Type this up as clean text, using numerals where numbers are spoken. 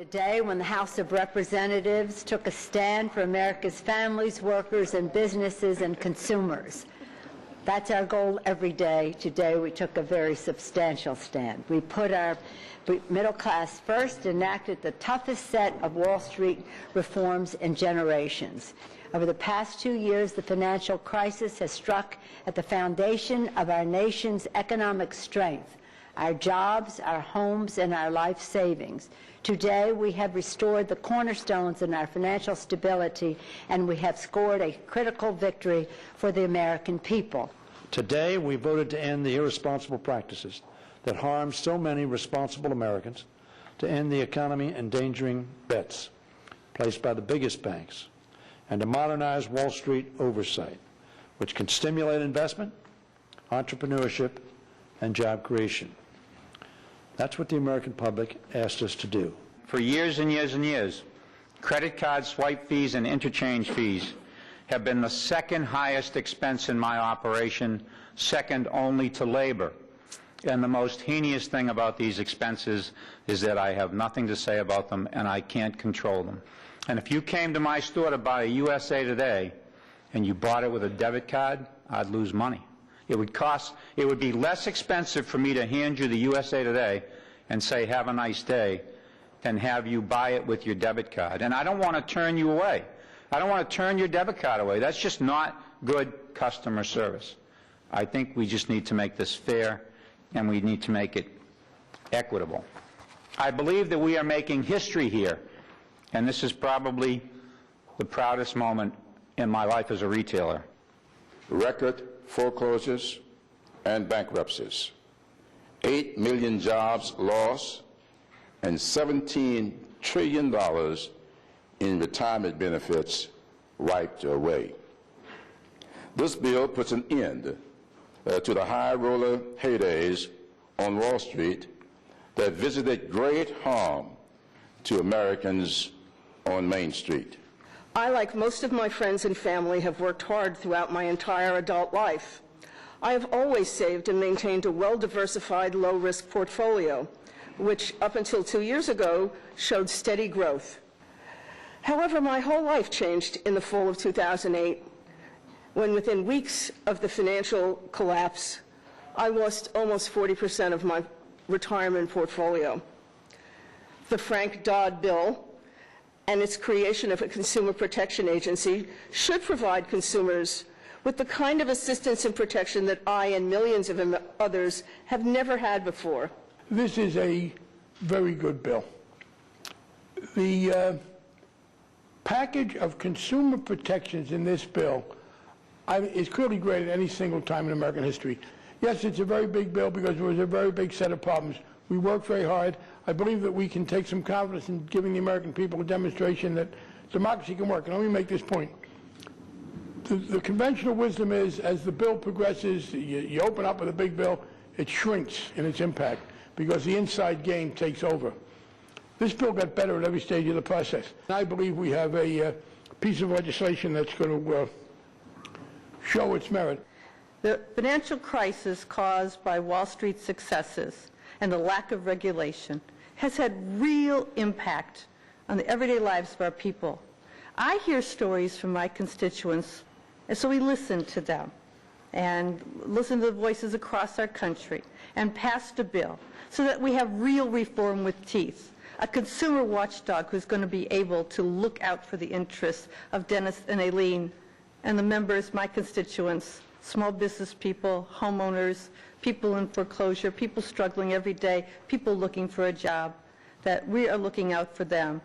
A day when the House of Representatives took a stand for America's families, workers, and businesses and consumers. That's our goal every day. Today we took a very substantial stand. We put our middle class first, enacted the toughest set of Wall Street reforms in generations. Over the past 2 years, the financial crisis has struck at the foundation of our nation's economic strength, our jobs, our homes, and our life savings. Today, we have restored the cornerstones in our financial stability, and we have scored a critical victory for the American people. Today, we voted to end the irresponsible practices that harm so many responsible Americans, to end the economy endangering bets placed by the biggest banks, and to modernize Wall Street oversight, which can stimulate investment, entrepreneurship, and job creation. That's what the American public asked us to do. For years and years and years, credit card swipe fees and interchange fees have been the second highest expense in my operation, second only to labor. And the most heinous thing about these expenses is that I have nothing to say about them and I can't control them. And if you came to my store to buy a USA Today and you bought it with a debit card, I'd lose money. It would be less expensive for me to hand you the USA Today and say, have a nice day, than have you buy it with your debit card. And I don't want to turn you away. I don't want to turn your debit card away. That's just not good customer service. I think we just need to make this fair, and we need to make it equitable. I believe that we are making history here, and this is probably the proudest moment in my life as a retailer. Record foreclosures and bankruptcies, 8 million jobs lost, and $17 trillion in retirement benefits wiped away. This bill puts an end to the high roller heydays on Wall Street that visited great harm to Americans on Main Street. I, like most of my friends and family, have worked hard throughout my entire adult life. I have always saved and maintained a well-diversified, low-risk portfolio, which up until 2 years ago showed steady growth. However, my whole life changed in the fall of 2008, when within weeks of the financial collapse, I lost almost 40% of my retirement portfolio. The Frank Dodd bill and its creation of a consumer protection agency should provide consumers with the kind of assistance and protection that I and millions of others have never had before. This is a very good bill. The package of consumer protections in this bill is clearly greater than any single time in American history. Yes, it's a very big bill because there was a very big set of problems. We worked very hard. I believe that we can take some confidence in giving the American people a demonstration that democracy can work. And let me make this point. The conventional wisdom is, as the bill progresses, you open up with a big bill, it shrinks in its impact because the inside game takes over. This bill got better at every stage of the process. I believe we have a piece of legislation that's going to show its merit. The financial crisis caused by Wall Street's successes and the lack of regulation has had real impact on the everyday lives of our people. I hear stories from my constituents, and so we listen to them and listen to the voices across our country and passed a bill so that we have real reform with teeth, a consumer watchdog who's going to be able to look out for the interests of Dennis and Alene and the members, my constituents, small business people, homeowners, people in foreclosure, people struggling every day, people looking for a job, that we are looking out for them.